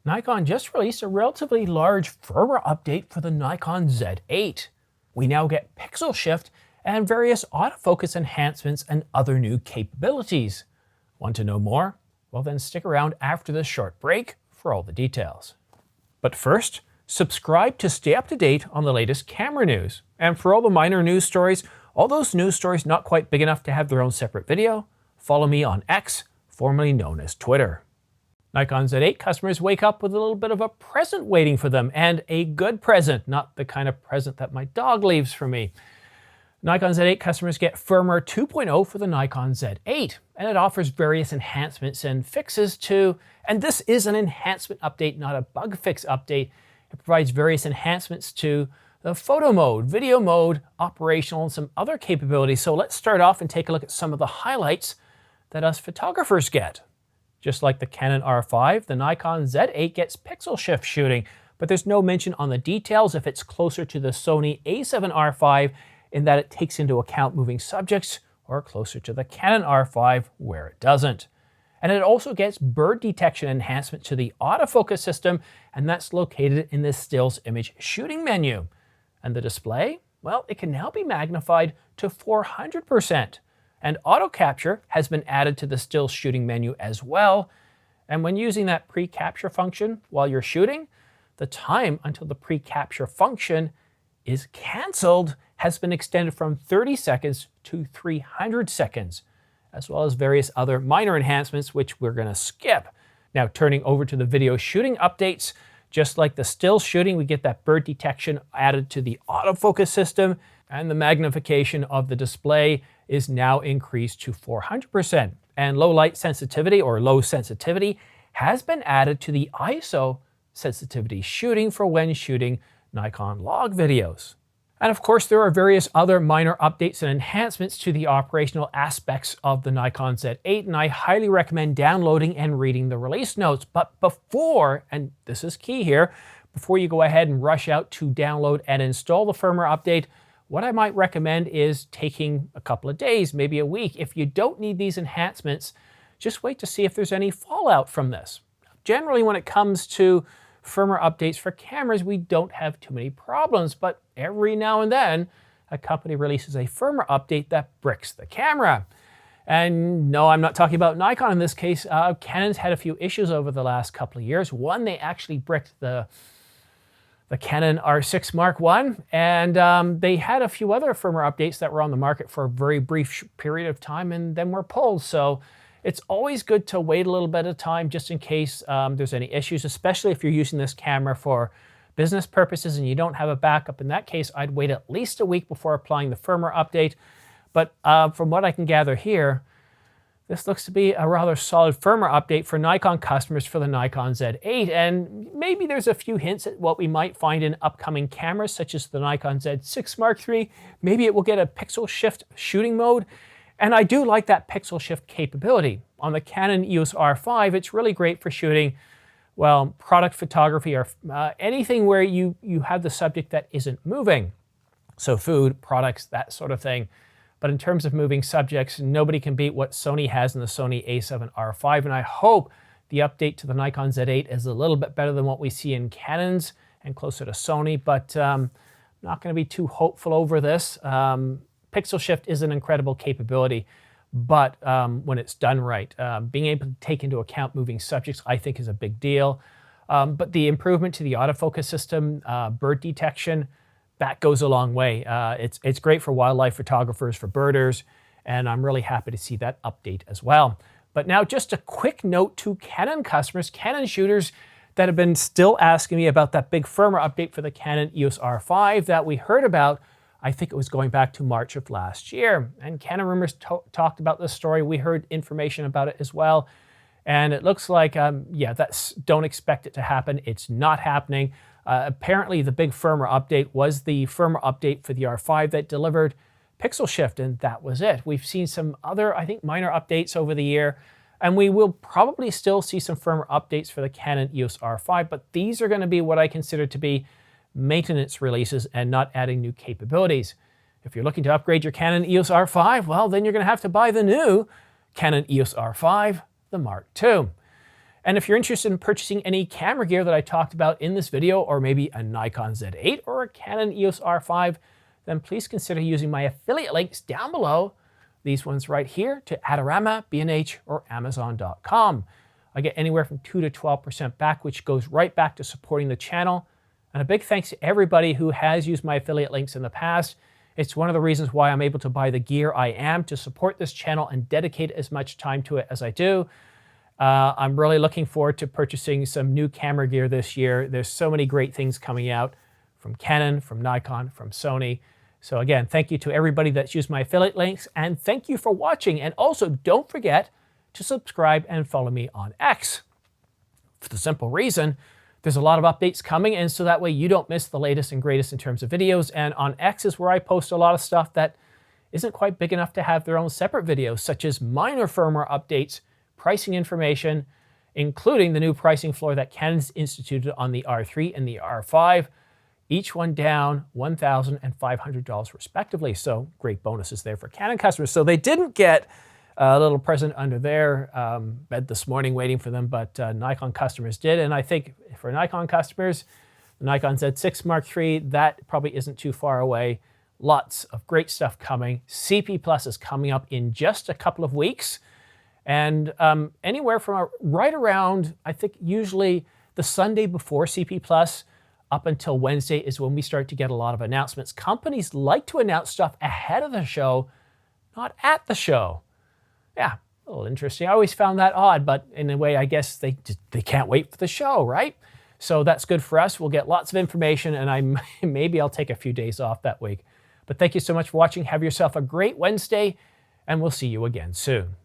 Nikon just released a relatively large firmware update for the Nikon Z8. We now get pixel shift and various autofocus enhancements and other new capabilities. Want to know more? Well then stick around after this short break for all the details. But first, subscribe to stay up to date on the latest camera news. And for all the minor news stories, all those news stories not quite big enough to have their own separate video, follow me on X, formerly known as Twitter. Nikon Z8 customers wake up with a little bit of a present waiting for them, and a good present, not the kind of present that my dog leaves for me. Nikon Z8 customers get firmware 2.0 for the Nikon Z8, and it offers various enhancements and fixes to, and this is an enhancement update, not a bug fix update. It provides various enhancements to the photo mode, video mode, operational, and some other capabilities. So let's start off and take a look at some of the highlights that us photographers get. Just like the Canon R5, the Nikon Z8 gets pixel shift shooting, but there's no mention on the details if it's closer to the Sony A7 R5 in that it takes into account moving subjects, or closer to the Canon R5 where it doesn't. And it also gets bird detection enhancement to the autofocus system, and that's located in the stills image shooting menu. And the display? Well, it can now be magnified to 400%. And auto capture has been added to the still shooting menu as well. And when using that pre-capture function while you're shooting, the time until the pre-capture function is canceled has been extended from 30 seconds to 300 seconds, as well as various other minor enhancements, which we're going to skip. Now, turning over to the video shooting updates, just like the still shooting, we get that bird detection added to the autofocus system, and the magnification of the display is now increased to 400%. And low light sensitivity, or low sensitivity, has been added to the ISO sensitivity shooting for when shooting Nikon log videos. And of course, there are various other minor updates and enhancements to the operational aspects of the Nikon Z8, and I highly recommend downloading and reading the release notes. But before, and this is key here, before you go ahead and rush out to download and install the firmware update, what I might recommend is taking a couple of days, maybe a week. If you don't need these enhancements, just wait to see if there's any fallout from this. Generally, when it comes to firmware updates for cameras, we don't have too many problems, but every now and then, a company releases a firmware update that bricks the camera. And no, I'm not talking about Nikon in this case. Canon's had a few issues over the last couple of years. One, they actually bricked the Canon R6 Mark I, and they had a few other firmware updates that were on the market for a very brief period of time and then were pulled. So it's always good to wait a little bit of time just in case there's any issues, especially if you're using this camera for business purposes and you don't have a backup. In that case, I'd wait at least a week before applying the firmware update. But from what I can gather here, this looks to be a rather solid firmware update for Nikon customers for the Nikon Z8, and maybe there's a few hints at what we might find in upcoming cameras, such as the Nikon Z6 Mark III. Maybe it will get a pixel shift shooting mode, and I do like that pixel shift capability. On the Canon EOS R5, it's really great for shooting, well, product photography or anything where you have the subject that isn't moving. So food, products, that sort of thing. But in terms of moving subjects, nobody can beat what Sony has in the Sony A7 R5, and I hope the update to the Nikon Z8 is a little bit better than what we see in Canons and closer to Sony, but I'm not going to be too hopeful over this. Pixel shift is an incredible capability, but when it's done right, being able to take into account moving subjects, I think is a big deal. But the improvement to the autofocus system, bird detection, that goes a long way. It's great for wildlife photographers, for birders, and I'm really happy to see that update as well. But now just a quick note to Canon customers, Canon shooters that have been still asking me about that big firmware update for the Canon EOS R5 that we heard about. I think it was going back to March of last year. And Canon Rumors talked about this story. We heard information about it as well. And it looks like, yeah, don't expect it to happen. It's not happening. Apparently, the big firmware update was the firmware update for the R5 that delivered pixel shift, and that was it. We've seen some other, I think, minor updates over the year, and we will probably still see some firmware updates for the Canon EOS R5, but these are going to be what I consider to be maintenance releases and not adding new capabilities. If you're looking to upgrade your Canon EOS R5, well, then you're going to have to buy the new Canon EOS R5, the Mark II. And if you're interested in purchasing any camera gear that I talked about in this video, or maybe a Nikon Z8 or a Canon EOS R5, then please consider using my affiliate links down below, these ones right here, to Adorama, B&H, or Amazon.com. I get anywhere from 2 to 12% back, which goes right back to supporting the channel. And a big thanks to everybody who has used my affiliate links in the past. It's one of the reasons why I'm able to buy the gear I am to support this channel and dedicate as much time to it as I do. I'm really looking forward to purchasing some new camera gear this year. There's so many great things coming out from Canon, from Nikon, from Sony. So again, thank you to everybody that's used my affiliate links, and thank you for watching. And also, don't forget to subscribe and follow me on X. For the simple reason, there's a lot of updates coming, and so that way you don't miss the latest and greatest in terms of videos. And on X is where I post a lot of stuff that isn't quite big enough to have their own separate videos, such as minor firmware updates, pricing information, including the new pricing floor that Canon's instituted on the R3 and the R5, each one down $1,000 and $500 respectively. So great bonuses there for Canon customers. So they didn't get a little present under their bed this morning waiting for them, but Nikon customers did. And I think for Nikon customers, the Nikon Z6 Mark III, that probably isn't too far away. Lots of great stuff coming. CP Plus is coming up in just a couple of weeks. And anywhere from right around, I think usually the Sunday before CP Plus up until Wednesday is when we start to get a lot of announcements. Companies like to announce stuff ahead of the show, not at the show. Yeah, a little interesting. I always found that odd, but in a way, I guess they can't wait for the show, right? So that's good for us. We'll get lots of information, and maybe I'll take a few days off that week. But thank you so much for watching. Have yourself a great Wednesday, and we'll see you again soon.